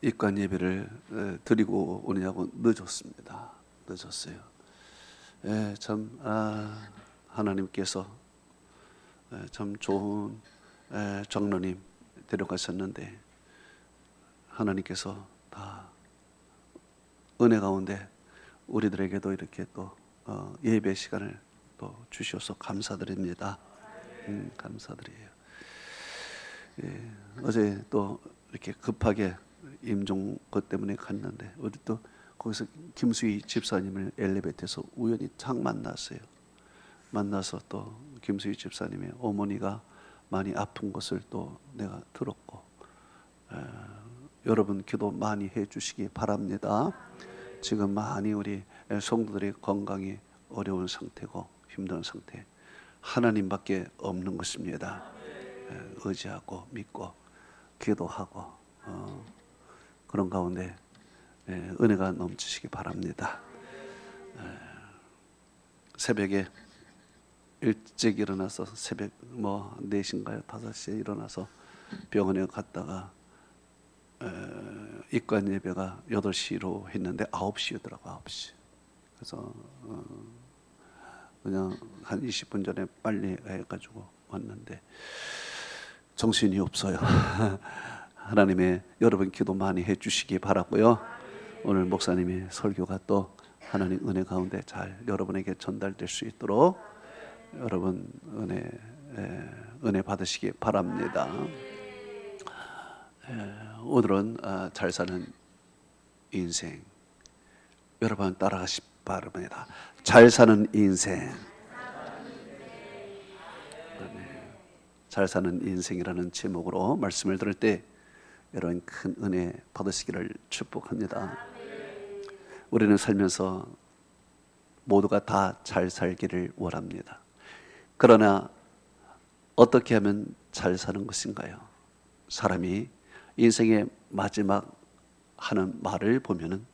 입관 예배를 드리고 오느냐고 늦었어요. 참 하나님께서 참 좋은 장로님 데려가셨는데 하나님께서 다 은혜 가운데 우리들에게도 이렇게 또 예배 시간을 또 주셔서 감사드립니다. 감사드려요. 어제 또 이렇게 급하게 임종 것 때문에 갔는데 우리 또 거기서 김수희 집사님을 엘리베이터에서 우연히 딱 만났어요. 만나서 또 김수희 집사님의 어머니가 많이 아픈 것을 또 내가 들었고, 여러분 기도 많이 해주시기 바랍니다. 지금 많이 우리 성도들의 건강이 어려운 상태고 힘든 상태, 하나님밖에 없는 것입니다. 의지하고 믿고 기도하고 그런 가운데 은혜가 넘치시기 바랍니다. 새벽에 일찍 일어나서 새벽 4시인가요? 5시에 일어나서 병원에 갔다가 입관 예배가 8시로 했는데 9시였더라고. 9시. 그래서 그냥 한 20분 전에 빨리 해가지고 왔는데 정신이 없어요. 하나님의 여러분 기도 많이 해주시기 바라고요. 오늘 목사님의 설교가 또 하나님 은혜 가운데 잘 여러분에게 전달될 수 있도록 여러분 은혜 받으시기 바랍니다. 오늘은 잘 사는 인생, 여러분 따라가시 바랍니다. 잘 사는 인생. 잘 사는 인생이라는 제목으로 말씀을 들을 때 여러분 큰 은혜 받으시기를 축복합니다. 우리는 살면서 모두가 다 잘 살기를 원합니다. 그러나 어떻게 하면 잘 사는 것인가요? 사람이 인생의 마지막 하는 말을 보면은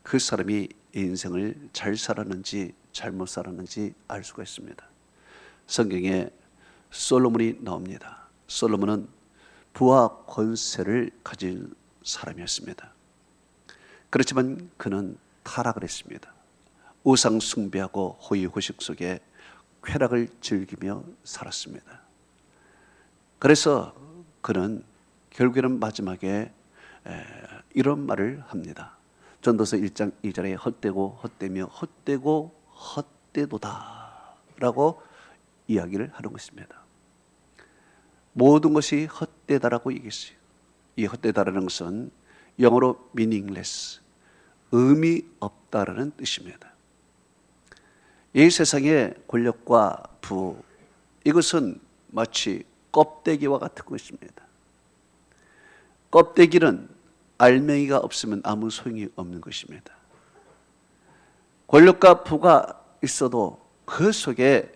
그 사람이 인생을 잘 살았는지 잘못 살았는지 알 수가 있습니다. 성경에 솔로몬이 나옵니다. 솔로몬은 부와 권세를 가진 사람이었습니다. 그렇지만 그는 타락을 했습니다. 우상 숭배하고 호의호식 속에 쾌락을 즐기며 살았습니다. 그래서 그는 결국에는 마지막에 이런 말을 합니다. 전도서 1장 2절에 헛되고 헛되며 헛되고 헛되도다 라고 이야기를 하는 것입니다. 모든 것이 헛되다라고 얘기했어요. 이 헛되다라는 것은 영어로 meaningless, 의미 없다라는 뜻입니다. 이 세상의 권력과 부, 이것은 마치 껍데기와 같은 것입니다. 껍데기는 알맹이가 없으면 아무 소용이 없는 것입니다. 권력과 부가 있어도 그 속에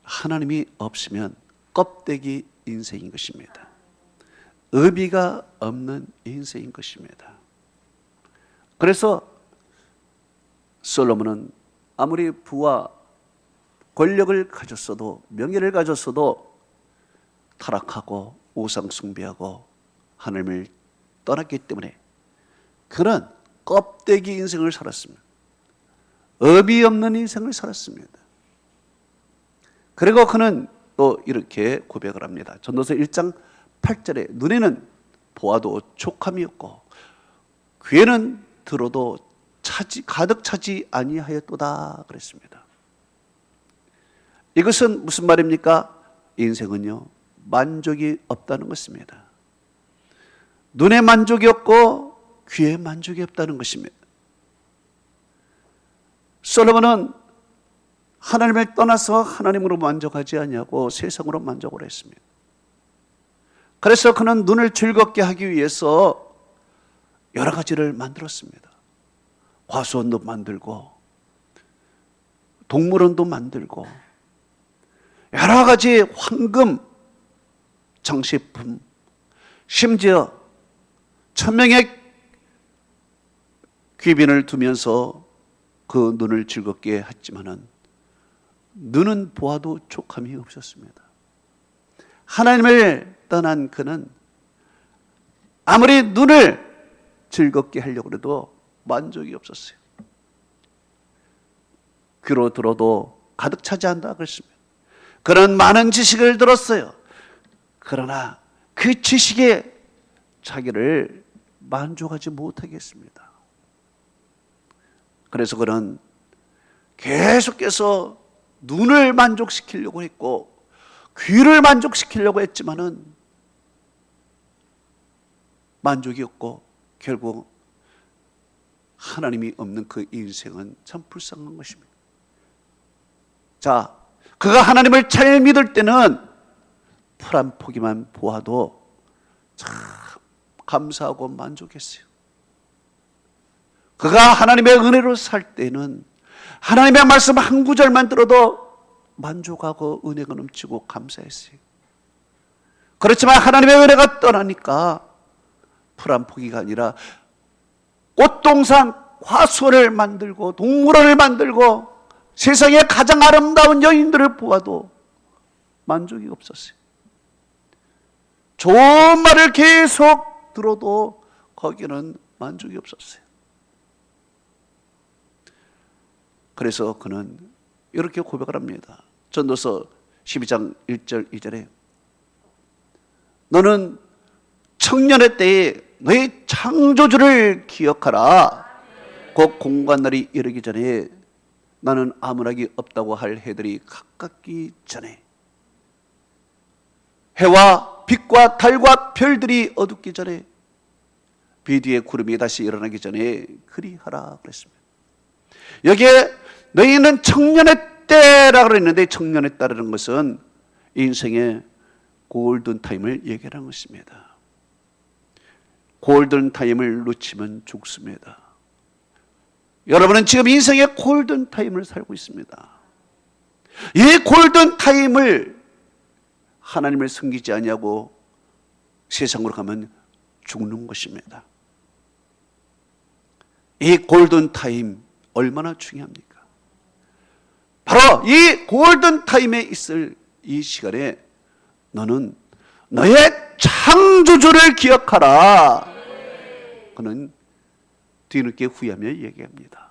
하나님이 없으면 껍데기 인생인 것입니다. 의미가 없는 인생인 것입니다. 그래서 솔로몬은 아무리 부와 권력을 가졌어도, 명예를 가졌어도 타락하고 우상 숭배하고 하나님을 떠났기 때문에 그는 껍데기 인생을 살았습니다. 의미 없는 인생을 살았습니다. 그리고 그는 또 이렇게 고백을 합니다. 전도서 1장 8절에 눈에는 보아도 촉함이 없고 귀에는 들어도 가득 차지 아니하였도다 그랬습니다. 이것은 무슨 말입니까? 인생은요, 만족이 없다는 것입니다. 눈에 만족이 없고 귀에 만족이 없다는 것입니다. 솔로몬은 하나님을 떠나서 하나님으로 만족하지 아니하고 세상으로 만족을 했습니다. 그래서 그는 눈을 즐겁게 하기 위해서 여러 가지를 만들었습니다. 화수원도 만들고 동물원도 만들고 여러 가지 황금 장식품, 심지어 1000명의 귀빈을 두면서 그 눈을 즐겁게 했지만은 눈은 보아도 촉함이 없었습니다. 하나님을 떠난 그는 아무리 눈을 즐겁게 하려고 해도 만족이 없었어요. 귀로 들어도 가득 차지한다 그랬습니다. 그런 많은 지식을 들었어요. 그러나 그 지식에 자기를 만족하지 못하겠습니다. 그래서 그는 계속해서 눈을 만족시키려고 했고 귀를 만족시키려고 했지만은 만족이 없고 결국 하나님이 없는 그 인생은 참 불쌍한 것입니다. 자, 그가 하나님을 잘 믿을 때는 풀 한 포기만 보아도 참 감사하고 만족했어요. 그가 하나님의 은혜로 살 때는 하나님의 말씀 한 구절만 들어도 만족하고 은혜가 넘치고 감사했어요. 그렇지만 하나님의 은혜가 떠나니까 풀 한 포기가 아니라 꽃동산 화소를 만들고 동물원을 만들고 세상에 가장 아름다운 여인들을 보아도 만족이 없었어요. 좋은 말을 계속 들어도 거기는 만족이 없었어요. 그래서 그는 이렇게 고백을 합니다. 전도서 12장 1절 2절에 너는 청년의 때에 너의 창조주를 기억하라. 곧 공고한 날이 이르기 전에 나는 아무락이 없다고 할 해들이 가깝기 전에 해와 빛과 달과 별들이 어둡기 전에 비 뒤에 구름이 다시 일어나기 전에 그리하라 그랬습니다. 여기에 너희는 청년의 때라고 그랬는데 청년의 때라는 것은 인생의 골든타임을 얘기하는 것입니다. 골든타임을 놓치면 죽습니다. 여러분은 지금 인생의 골든타임을 살고 있습니다. 이 골든타임을 하나님을 섬기지 아니하고 세상으로 가면 죽는 것입니다. 이 골든타임 얼마나 중요합니까? 바로 이 골든타임에 있을 이 시간에 너는 너의 창조주를 기억하라. 그는 뒤늦게 후회하며 얘기합니다.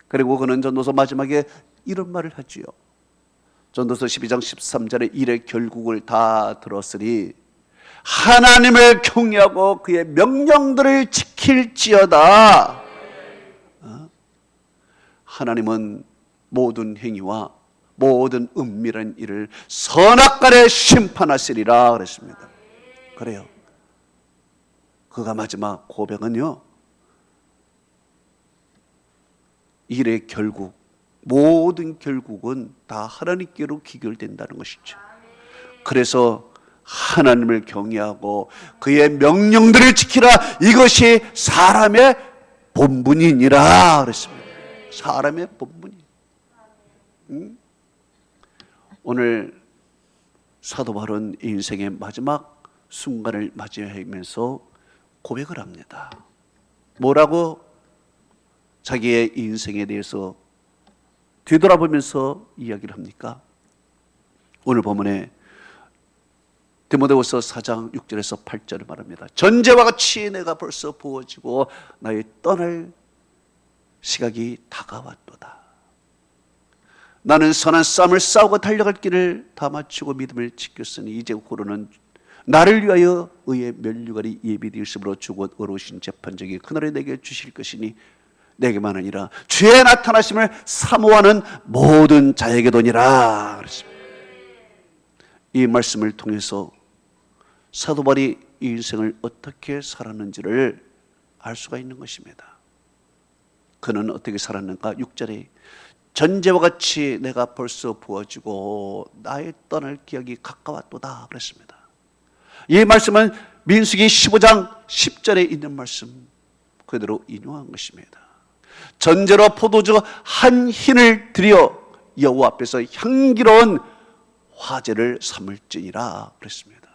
그리고 그는 전도서 마지막에 이런 말을 하지요. 전도서 12장 13절에 일의 결국을 다 들었으니 하나님을 경외하고 그의 명령들을 지킬지어다. 하나님은 모든 행위와 모든 은밀한 일을 선악간에 심판하시리라 그랬습니다. 그래요. 그가 마지막 고백은요, 일의 결국, 모든 결국은 다 하나님께로 귀결된다는 것이죠. 그래서 하나님을 경외하고 그의 명령들을 지키라. 이것이 사람의 본분이니라 그랬습니다. 사람의 본분이. 오늘 사도 바울은 인생의 마지막 순간을 맞이하면서 고백을 합니다. 뭐라고 자기의 인생에 대해서 되돌아보면서 이야기를 합니까? 오늘 본문에 디모데후서 4장 6절에서 8절을 말합니다. 전제와 같이 내가 벌써 부어지고 나의 떠날 시각이 다가왔도다. 나는 선한 싸움을 싸우고 달려갈 길을 다 마치고 믿음을 지켰으니 이제 후로는 나를 위하여 의의 면류관이 예비되었으므로 주곧 어려우신 재판장이 그날에 내게 주실 것이니 내게만 아니라 주의 나타나심을 사모하는 모든 자에게도니라 그랬습니다. 이 말씀을 통해서 사도 바울이 이 인생을 어떻게 살았는지를 알 수가 있는 것입니다. 그는 어떻게 살았는가? 6절에 전제와 같이 내가 벌써 부어지고 나의 떠날 기약이 가까웠도다 그랬습니다. 이 말씀은 민수기 15장 10절에 있는 말씀 그대로 인용한 것입니다. 전제로 포도주 한 흰을 드려 여호와 앞에서 향기로운 화제를 삼을지니라 그랬습니다.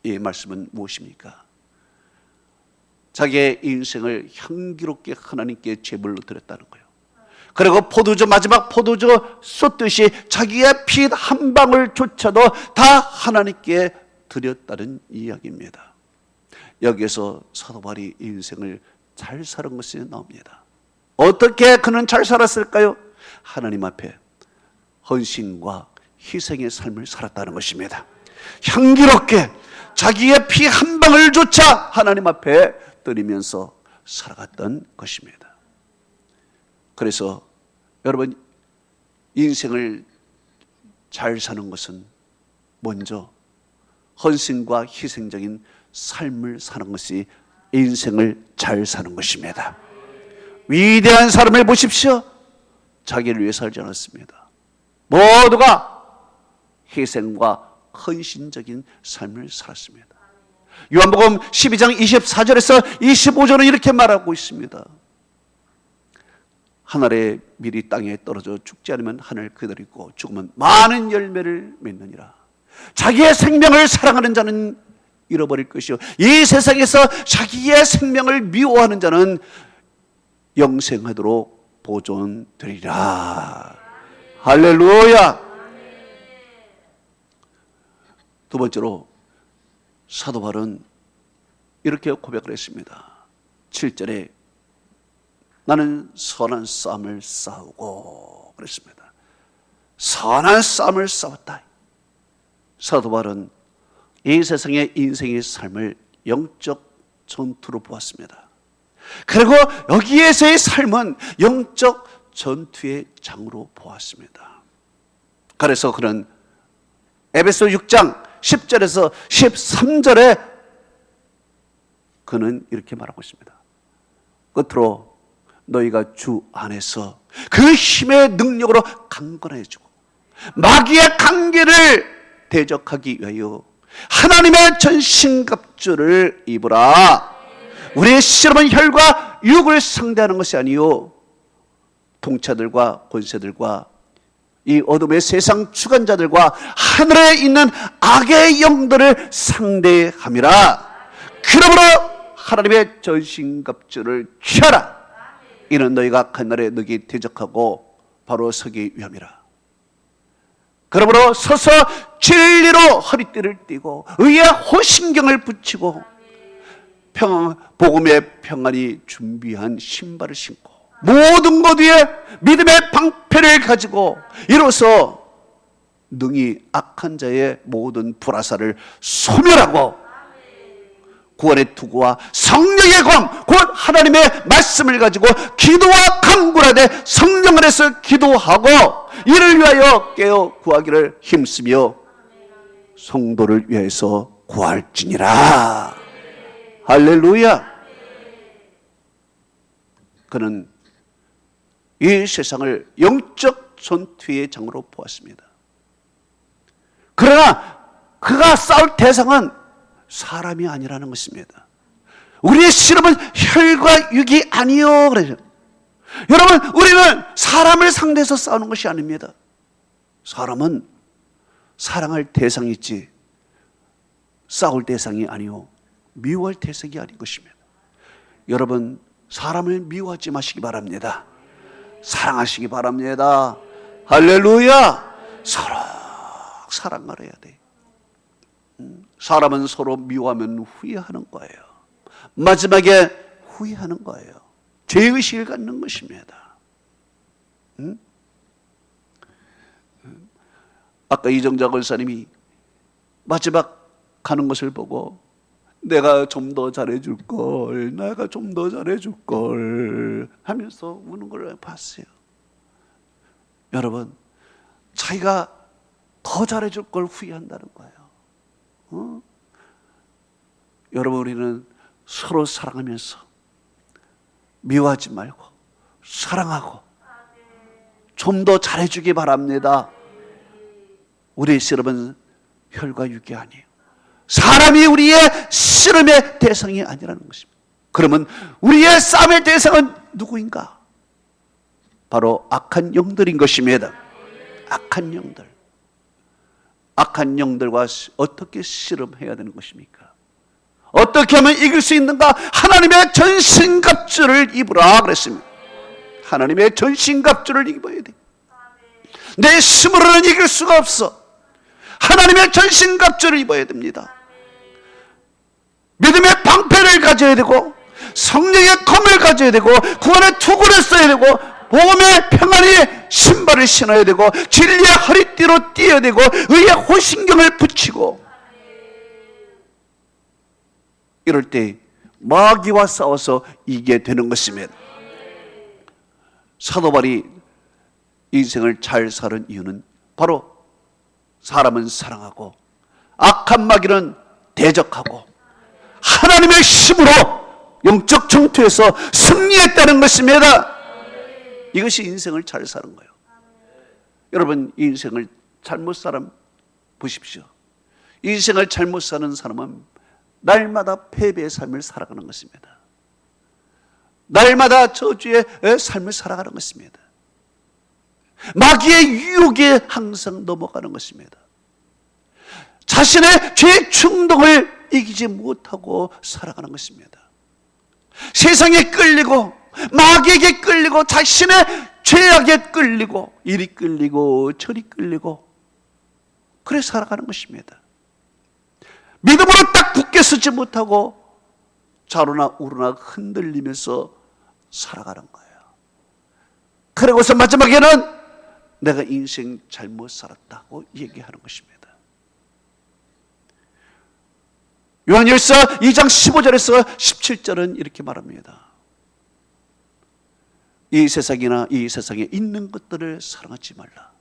이 말씀은 무엇입니까? 자기의 인생을 향기롭게 하나님께 제물로 드렸다는 거예요. 그리고 포도주, 마지막 포도주 쏟듯이 자기의 피 한 방울조차도 다 하나님께 드렸다는 이야기입니다. 여기에서 사도 바울이 인생을 잘 사는 것이 나옵니다. 어떻게 그는 잘 살았을까요? 하나님 앞에 헌신과 희생의 삶을 살았다는 것입니다. 향기롭게 자기의 피 한 방울 조차 하나님 앞에 드리면서 살아갔던 것입니다. 그래서 여러분, 인생을 잘 사는 것은 먼저 헌신과 희생적인 삶을 사는 것이 인생을 잘 사는 것입니다. 위대한 사람을 보십시오. 자기를 위해 살지 않았습니다. 모두가 희생과 헌신적인 삶을 살았습니다. 요한복음 12장 24절에서 25절은 이렇게 말하고 있습니다. 하늘의 밀이 땅에 떨어져 죽지 않으면 하늘 그대로 있고 죽으면 많은 열매를 맺느니라. 자기의 생명을 사랑하는 자는 잃어버릴 것이요, 이 세상에서 자기의 생명을 미워하는 자는 영생하도록 보존되리라. 할렐루야. 두 번째로 사도 바울은 이렇게 고백을 했습니다. 7절에 나는 선한 싸움을 싸우고 그랬습니다. 선한 싸움을 싸웠다. 사도 바울은 이 세상의 인생의 삶을 영적 전투로 보았습니다. 그리고 여기에서의 삶은 영적 전투의 장으로 보았습니다. 그래서 그는 에베소 6장 10절에서 13절에 그는 이렇게 말하고 있습니다. 끝으로 너희가 주 안에서 그 힘의 능력으로 강건해지고 마귀의 관계를 대적하기 위하여 하나님의 전신갑주를 입으라. 우리의 시험은 혈과 육을 상대하는 것이 아니요 통치자들과 권세들과 이 어둠의 세상 주관자들과 하늘에 있는 악의 영들을 상대함이라. 그러므로 하나님의 전신갑주를 취하라. 이는 너희가 간날에 너희 대적하고 바로 서기 위함이라. 그러므로 서서 진리로 허리띠를 띠고 의의 호심경을 붙이고 복음의 평안이 준비한 신발을 신고 모든 것 위에 믿음의 방패를 가지고 이로써 능히 악한 자의 모든 불화살을 소멸하고 구원의 투구와 성령의 검 곧 하나님의 말씀을 가지고 기도와 간구하되 성령 안에서 기도하고 이를 위하여 깨어 구하기를 힘쓰며 성도를 위해서 구할지니라. 할렐루야. 그는 이 세상을 영적 전투의 장으로 보았습니다. 그러나 그가 싸울 대상은 사람이 아니라는 것입니다. 우리의 씨름은 혈과 육이 아니요. 그래요. 여러분, 우리는 사람을 상대해서 싸우는 것이 아닙니다. 사람은 사랑할 대상이 있지 싸울 대상이 아니요 미워할 대상이 아닌 것입니다. 여러분, 사람을 미워하지 마시기 바랍니다. 사랑하시기 바랍니다. 할렐루야. 서로 사랑을 해야 돼. 사람은 서로 미워하면 후회하는 거예요. 마지막에 후회하는 거예요. 죄의식을 갖는 것입니다. 아까 이정자 권사님이 마지막 가는 것을 보고 내가 좀 더 잘해줄 걸, 내가 좀 더 잘해줄 걸 하면서 우는 걸 봤어요. 여러분, 자기가 더 잘해줄 걸 후회한다는 거예요. 여러분, 우리는 서로 사랑하면서 미워하지 말고 사랑하고 좀 더 잘해주기 바랍니다. 우리의 씨름은 혈과 육이 아니에요. 사람이 우리의 씨름의 대상이 아니라는 것입니다. 그러면 우리의 싸움의 대상은 누구인가? 바로 악한 영들인 것입니다. 악한 영들. 악한 영들과 어떻게 씨름해야 되는 것입니까? 어떻게 하면 이길 수 있는가? 하나님의 전신갑주를 입으라 그랬습니다. 하나님의 전신갑주를 입어야 돼. 내 힘으로는 이길 수가 없어. 하나님의 전신갑주를 입어야 됩니다. 믿음의 가져야 되고, 성령의 검을 가져야 되고, 구원의 투구를 써야 되고, 복음의 평안의 신발을 신어야 되고, 진리의 허리띠로 뛰어야 되고, 의의 호신경을 붙이고, 이럴 때 마귀와 싸워서 이기게 되는 것입니다. 사도 바울이 인생을 잘 사는 이유는 바로 사람은 사랑하고 악한 마귀는 대적하고 하나님의 힘으로 영적 전투에서 승리했다는 것입니다. 이것이 인생을 잘 사는 거예요. 여러분, 인생을 잘못 살아 보십시오. 인생을 잘못 사는 사람은 날마다 패배의 삶을 살아가는 것입니다. 날마다 저주의 삶을 살아가는 것입니다. 마귀의 유혹에 항상 넘어가는 것입니다. 자신의 죄 충동을 이기지 못하고 살아가는 것입니다. 세상에 끌리고 마귀에게 끌리고 자신의 죄악에 끌리고 이리 끌리고 저리 끌리고 그래 살아가는 것입니다. 믿음으로 딱 굳게 서지 못하고 좌로나 우로나 흔들리면서 살아가는 거예요. 그러고서 마지막에는 내가 인생 잘못 살았다고 얘기하는 것입니다. 요한일서 2장 15절에서 17절은 이렇게 말합니다. 이 세상이나 이 세상에 있는 것들을 사랑하지 말라.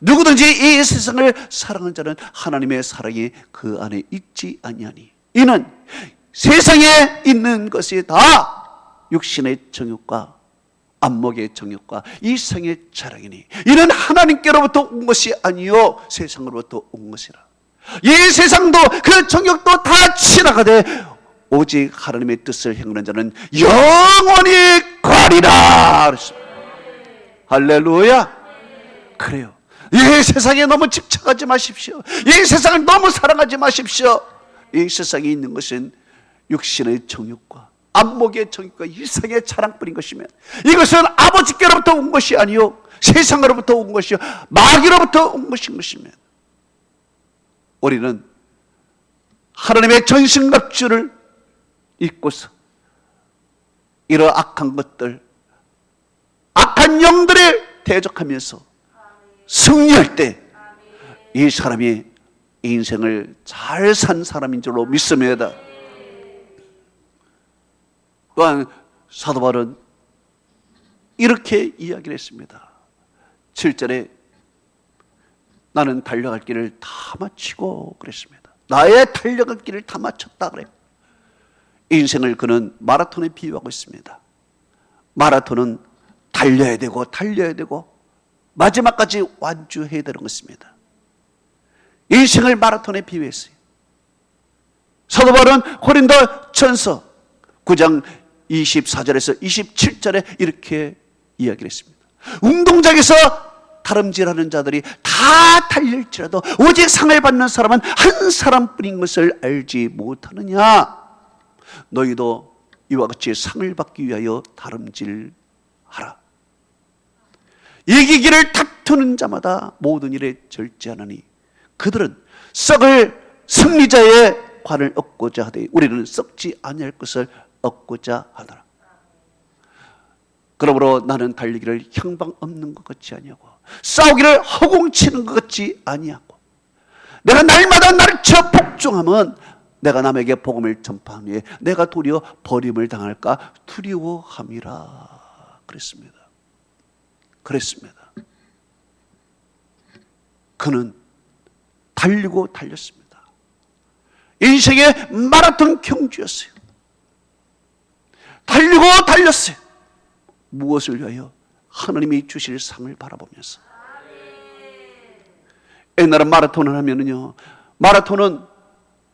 누구든지 이 세상을 사랑하는 자는 하나님의 사랑이 그 안에 있지 아니하니 이는 세상에 있는 것이 다 육신의 정욕과 안목의 정욕과 이생의 자랑이니 이는 하나님께로부터 온 것이 아니요 세상으로부터 온 것이라. 이 세상도 그 정욕도 다 지나가되 오직 하나님의 뜻을 행하는 자는 영원히 거하리라. 할렐루야. 그래요. 이 세상에 너무 집착하지 마십시오. 이 세상을 너무 사랑하지 마십시오. 이 세상에 있는 것은 육신의 정욕과 안목의 정욕과 이생의 자랑뿐인 것이면 이것은 아버지께로부터 온 것이 아니요 세상으로부터 온 것이요 마귀로부터 온 것인 것이면 우리는 하나님의 전신갑주를 입고서 이런 악한 것들, 악한 영들에 대적하면서 승리할 때 이 사람이 인생을 잘 산 사람인 줄로 믿습니다. 또한 사도 바울은 이렇게 이야기를 했습니다. 7절에 나는 달려갈 길을 다 마치고 그랬습니다. 나의 달려갈 길을 다 마쳤다 그래요. 인생을 그는 마라톤에 비유하고 있습니다. 마라톤은 달려야 되고 마지막까지 완주해야 되는 것입니다. 인생을 마라톤에 비유했어요. 사도 바울은 고린도전서 9장 24절에서 27절에 이렇게 이야기를 했습니다. 운동장에서 다름질하는 자들이 다 달릴지라도 오직 상을 받는 사람은 한 사람뿐인 것을 알지 못하느냐. 너희도 이와 같이 상을 받기 위하여 다름질하라. 이기기를 다투는 자마다 모든 일에 절제하나니 그들은 썩을 승리자의 관을 얻고자 하되 우리는 썩지 아니할 것을 얻고자 하더라. 그러므로 나는 달리기를 형방 없는 것 같지 아니하고 싸우기를 허공치는 것 같지 아니하고 내가 날마다 나를 쳐 복종하면 내가 남에게 복음을 전파한 후에 내가 도리어 버림을 당할까 두려워함이라. 그랬습니다. 그는 달렸습니다. 인생의 마라톤 경주였어요. 달렸어요. 무엇을 위하여? 하나님이 주실 상을 바라보면서. 옛날에 마라톤을 하면은요, 마라톤은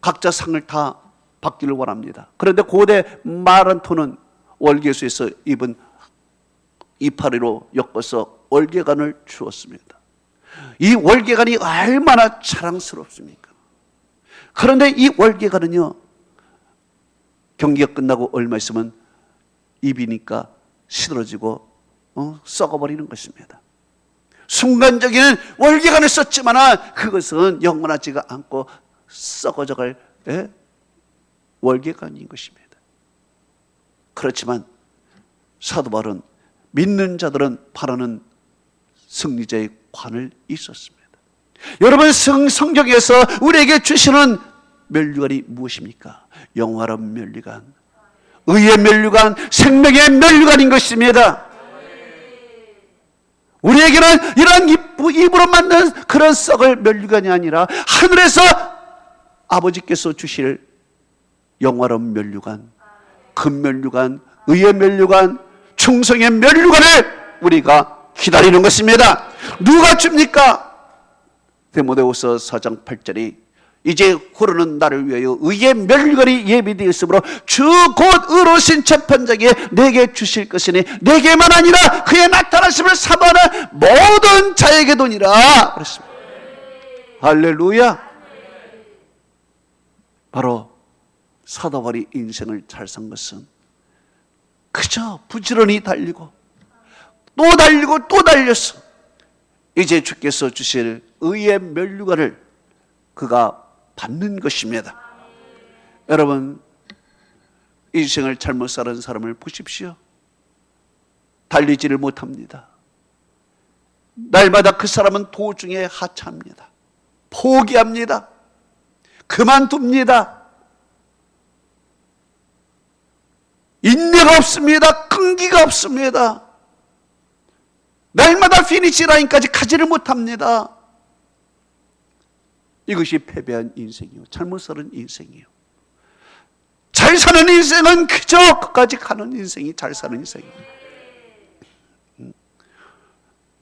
각자 상을 다 받기를 원합니다. 그런데 고대 마라톤은 월계수에서 입은 이파리로 엮어서 월계관을 주었습니다. 이 월계관이 얼마나 자랑스럽습니까? 그런데 이 월계관은요, 경기가 끝나고 얼마 있으면 입이니까 시들어지고 썩어버리는 것입니다. 순간적인 월계관을 썼지만 그것은 영원하지가 않고 썩어져갈 월계관인 것입니다. 그렇지만 사도 바울은 믿는 자들은 바라는 승리자의 관을 있었습니다. 여러분, 성경에서 우리에게 주시는 면류관이 무엇입니까? 영화로운 면류관, 의의 면류관, 생명의 면류관인 것입니다. 우리에게는 이런 입으로 만든 그런 썩을 면류관이 아니라 하늘에서 아버지께서 주실 영화로운 면류관, 금면류관, 의의 면류관, 충성의 면류관을 우리가 기다리는 것입니다. 누가 줍니까? 디모데후서 4장 8절이 이제 후로는 나를 위하여 의의 면류관이 예비되었으므로 주 곧 의로우신 재판장에 내게 주실 것이니 내게만 아니라 그의 나타나심을 사모하는 모든 자에게도니라 그랬습니다. 할렐루야. 바로 사도 바울이 인생을 잘 산 것은 그저 부지런히 달리고 또 달리고 또 달렸어. 이제 주께서 주실 의의 면류관을 그가 받는 것입니다. 여러분, 인생을 잘못 사는 사람을 보십시오. 달리지를 못합니다. 날마다 그 사람은 도중에 하차합니다. 포기합니다. 그만둡니다. 인내가 없습니다. 끈기가 없습니다. 날마다 피니시 라인까지 가지를 못합니다. 이것이 패배한 인생이요, 잘못 사는 인생이요. 잘 사는 인생은 그저 끝까지 가는 인생이 잘 사는 인생이에요.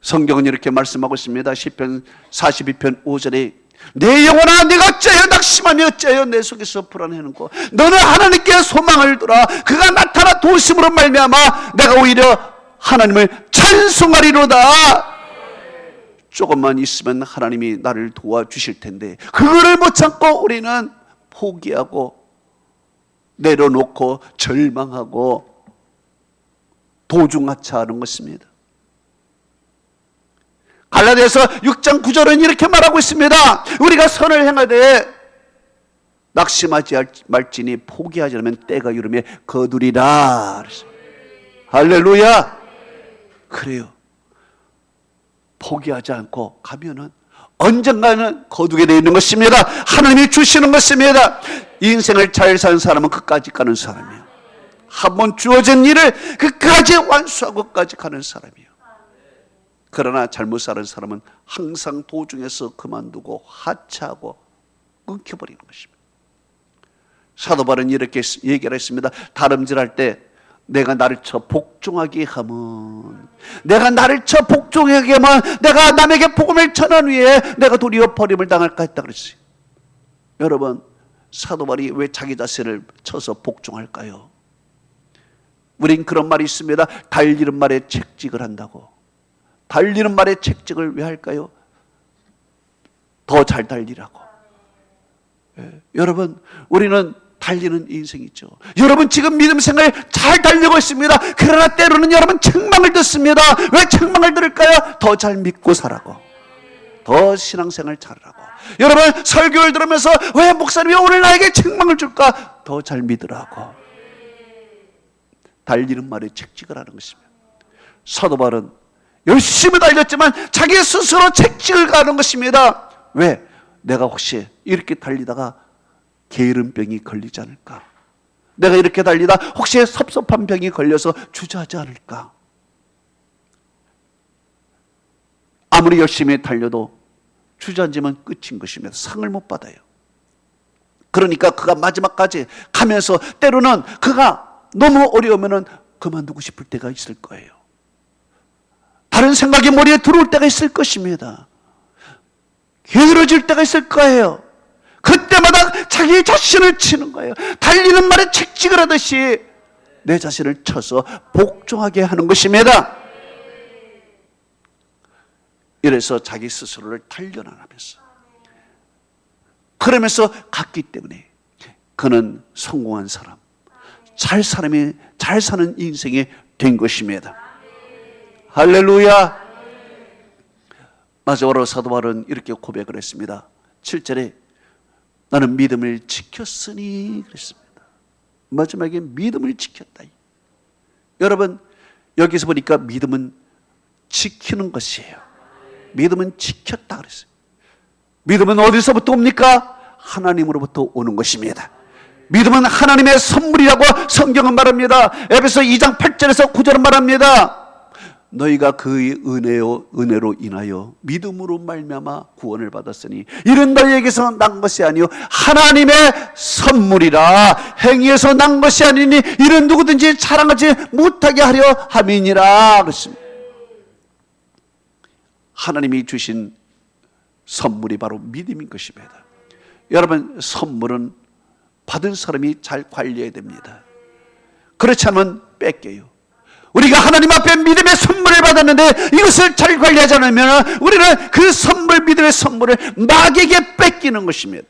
성경은 이렇게 말씀하고 있습니다. 시편 42편 5절에 내 영혼아 내가 어찌하여 낙심하며 어찌하여 내 속에서 불안해하는고 너는 하나님께 소망을 두라. 그가 나타나 도우심으로 말미암아 내가 오히려 하나님을 찬송하리로다. 조금만 있으면 하나님이 나를 도와주실 텐데 그거를 못 참고 우리는 포기하고 내려놓고 절망하고 도중하차하는 것입니다. 갈라디아서 6장 9절은 이렇게 말하고 있습니다. 우리가 선을 행하되 낙심하지 말지니 포기하지 않으면 때가 이르매 거두리라. 할렐루야. 그래요. 포기하지 않고 가면은 언젠가는 거두게 되어 있는 것입니다. 하나님이 주시는 것입니다. 인생을 잘 사는 사람은 끝까지 가는 사람이에요. 한번 주어진 일을 끝까지 완수하고 끝까지 가는 사람이에요. 그러나 잘못 사는 사람은 항상 도중에서 그만두고 하차하고 끊겨버리는 것입니다. 사도 바울은 이렇게 얘기를 했습니다. 다름질할 때 내가 나를 쳐 복종하게 하면, 내가 나를 쳐 복종하게 하면 내가 남에게 복음을 전한 후에 내가 도리어 버림을 당할까 했다 그랬어요. 여러분, 사도 바울이 왜 자기 자신을 쳐서 복종할까요? 우린 그런 말이 있습니다. 달리는 말에 채찍을 한다고. 달리는 말에 채찍을 왜 할까요? 더 잘 달리라고. 여러분, 우리는 달리는 인생이죠. 여러분 지금 믿음 생활 잘 달리고 있습니다. 그러나 때로는 여러분 책망을 듣습니다. 왜 책망을 들을까요? 더 잘 믿고 살라고, 더 신앙생활 잘하라고. 여러분 설교를 들으면서 왜 목사님이 오늘 나에게 책망을 줄까? 더 잘 믿으라고. 달리는 말에 채찍을 하는 것입니다. 사도 바울은 열심히 달렸지만 자기 스스로 채찍을 가는 것입니다. 왜? 내가 혹시 이렇게 달리다가 게으름병이 걸리지 않을까? 내가 이렇게 달리다 혹시 섭섭한 병이 걸려서 주저하지 않을까? 아무리 열심히 달려도 주저앉으면 끝인 것입니다. 상을 못 받아요. 그러니까 그가 마지막까지 가면서 때로는 그가 너무 어려우면 그만두고 싶을 때가 있을 거예요. 다른 생각이 머리에 들어올 때가 있을 것입니다. 게으러질 때가 있을 거예요. 그때마다 자기 자신을 치는 거예요. 달리는 말에 채찍을 하듯이 내 자신을 쳐서 복종하게 하는 것입니다. 이래서 자기 스스로를 단련하면서 그러면서 갔기 때문에 그는 성공한 사람, 잘 사는 인생이 된 것입니다. 할렐루야. 마지막으로 사도 바울은 이렇게 고백을 했습니다. 7절에 나는 믿음을 지켰으니 그랬습니다. 마지막에 믿음을 지켰다. 여러분, 여기서 보니까 믿음은 지키는 것이에요. 믿음은 지켰다 그랬어요. 믿음은 어디서부터 옵니까? 하나님으로부터 오는 것입니다. 믿음은 하나님의 선물이라고 성경은 말합니다. 에베소 2장 8절에서 9절은 말합니다. 너희가 그의 은혜로 인하여 믿음으로 말미암아 구원을 받았으니 이는 너희에게서 난 것이 아니요 하나님의 선물이라. 행위에서 난 것이 아니니 이는 누구든지 자랑하지 못하게 하려 함이니라 그랬습니다. 하나님이 주신 선물이 바로 믿음인 것입니다. 여러분, 선물은 받은 사람이 잘 관리해야 됩니다. 그렇지 않으면 뺏겨요. 우리가 하나님 앞에 믿음의 선물을 받았는데 이것을 잘 관리하지 않으면 우리는 그 선물, 믿음의 선물을 마귀에게 뺏기는 것입니다.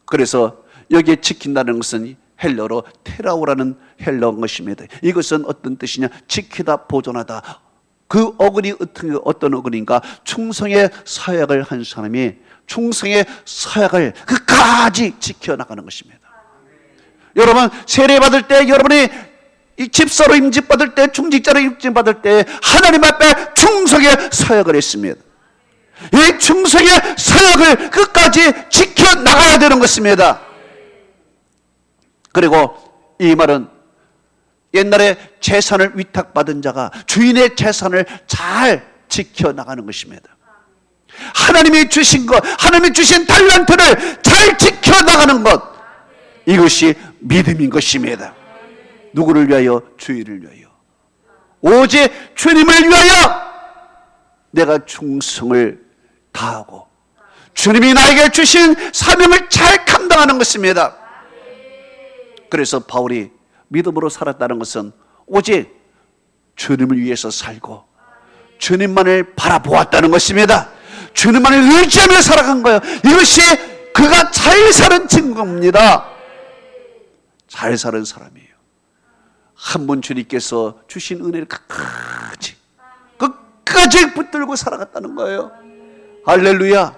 그래서 여기에 지킨다는 것은 헬러로 테라오라는 헬러 것입니다. 이것은 어떤 뜻이냐? 지키다, 보존하다. 그 어근이 어떤 어근인가? 충성의 서약을 한 사람이 충성의 서약을 끝까지 지켜나가는 것입니다. 여러분, 세례받을 때, 여러분이 이 집사로 임직받을 때, 중직자로 임직받을 때 하나님 앞에 충성의 서약을 했습니다. 이 충성의 서약을 끝까지 지켜나가야 되는 것입니다. 그리고 이 말은 옛날에 재산을 위탁받은 자가 주인의 재산을 잘 지켜나가는 것입니다. 하나님이 주신 것, 하나님이 주신 달란트를 잘 지켜나가는 것, 이것이 믿음인 것입니다. 누구를 위하여? 주인을 위하여. 오직 주님을 위하여 내가 충성을 다하고 주님이 나에게 주신 사명을 잘 감당하는 것입니다. 그래서 바울이 믿음으로 살았다는 것은 오직 주님을 위해서 살고 주님만을 바라보았다는 것입니다. 주님만을 의지하며 살아간 거예요. 이것이 그가 잘 사는 증거입니다. 잘 사는 사람이에요. 한 번 주님께서 주신 은혜를 끝까지 붙들고 살아갔다는 거예요. 할렐루야.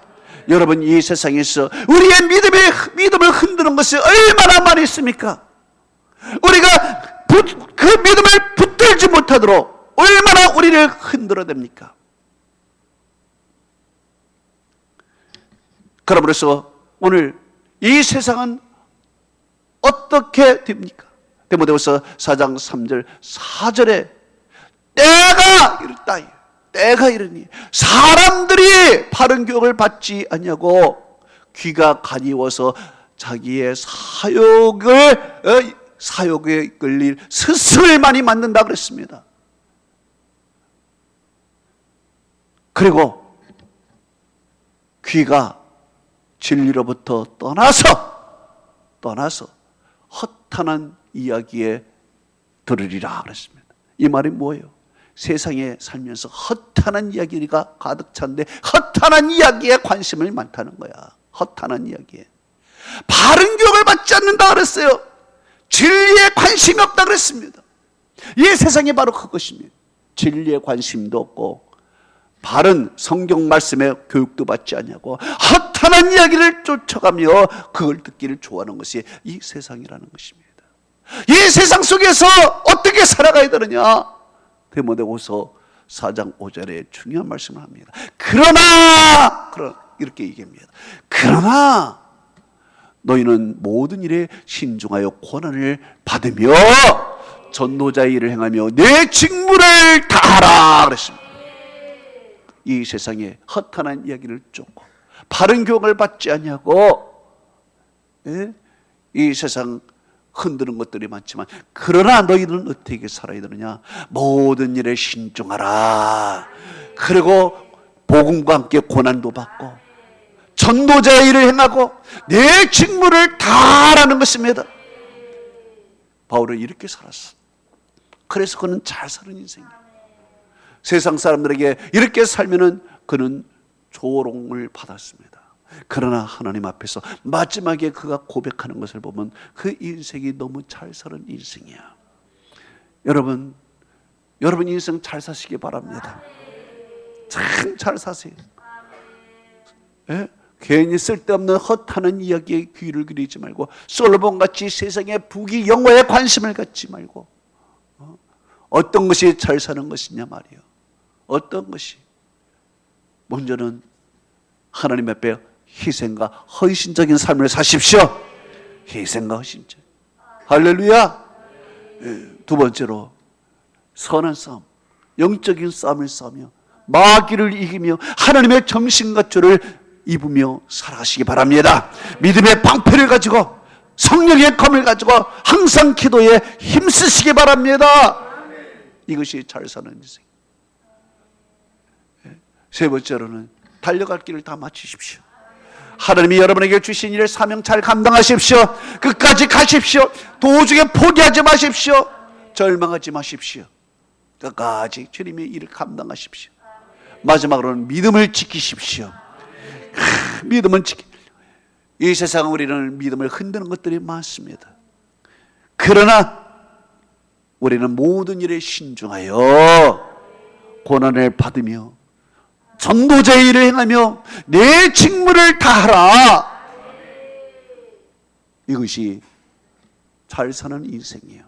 여러분, 이 세상에서 우리의 믿음을 흔드는 것이 얼마나 많이 있습니까? 우리가 그 믿음을 붙들지 못하도록 얼마나 우리를 흔들어댑니까? 그러므로서 오늘 이 세상은 어떻게 됩니까? 디모데후서 4장 3절 4절에 때가 이르니 사람들이 바른 교육을 받지 않냐고 귀가 가니워서 자기의 사욕에 끌릴 스승을 많이 만든다 그랬습니다. 그리고 귀가 진리로부터 떠나서 허탄한 이야기에 들으리라 그랬습니다. 이 말이 뭐예요? 세상에 살면서 허탄한 이야기가 가득 찼는데 허탄한 이야기에 관심을 많다는 거야. 허탄한 이야기에. 바른 교육을 받지 않는다 그랬어요. 진리에 관심이 없다 그랬습니다. 이 세상이 바로 그것입니다. 진리에 관심도 없고 바른 성경 말씀의 교육도 받지 않냐고 허탄한 이야기를 쫓아가며 그걸 듣기를 좋아하는 것이 이 세상이라는 것입니다. 이 세상 속에서 어떻게 살아가야 되느냐? 디모데후서 4장 5절에 중요한 말씀을 합니다. 그러나 이렇게 얘기합니다. 그러나 너희는 모든 일에 신중하여 고난을 받으며 전도자의 일을 행하며 내 직무를 다하라 그랬습니다. 이 세상에 허탄한 이야기를 쫓고 바른 교육을 받지 않냐고 이 세상 흔드는 것들이 많지만 그러나 너희는 어떻게 살아야 되느냐? 모든 일에 신중하라. 그리고 복음과 함께 고난도 받고 전도자의 일을 행하고 내 직무를 다하라는 것입니다. 바울은 이렇게 살았어. 그래서 그는 잘 사는 인생이에요. 세상 사람들에게 이렇게 살면은 그는 조롱을 받았습니다. 그러나 하나님 앞에서 마지막에 그가 고백하는 것을 보면 그 인생이 너무 잘 사는 인생이야. 여러분 인생 잘 사시기 바랍니다. 참 잘 사세요. 예? 괜히 쓸데없는 헛하는 이야기에 귀를 기울이지 말고 솔로몬같이 세상의 부귀 영화에 관심을 갖지 말고 어떤 것이 잘 사는 것이냐 말이에요. 어떤 것이 먼저는 하나님 앞에 희생과 헌신적인 삶을 사십시오. 희생과 헌신적. 할렐루야. 두 번째로 선한 싸움, 영적인 싸움을 싸우며 마귀를 이기며 하나님의 정신과 조를 입으며 살아가시기 바랍니다. 믿음의 방패를 가지고 성령의 검을 가지고 항상 기도에 힘쓰시기 바랍니다. 이것이 잘 사는 인생. 세 번째로는 달려갈 길을 다 마치십시오. 하나님이 여러분에게 주신 일을 사명 잘 감당하십시오. 끝까지 가십시오. 도중에 포기하지 마십시오. 절망하지 마십시오. 끝까지 주님의 일을 감당하십시오. 마지막으로는 믿음을 지키십시오. 믿음은 이 세상 우리는 믿음을 흔드는 것들이 많습니다. 그러나 우리는 모든 일에 신중하여 고난을 받으며 전도자의 일을 행하며 내 직무를 다하라. 이것이 잘 사는 인생이에요.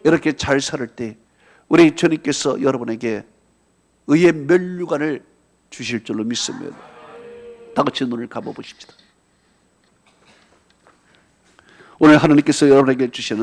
이렇게 잘 살 때 우리 주님께서 여러분에게 의의 면류관을 주실 줄로 믿습니다. 다 같이 눈을 감아 보십시다. 오늘 하나님께서 여러분에게 주시는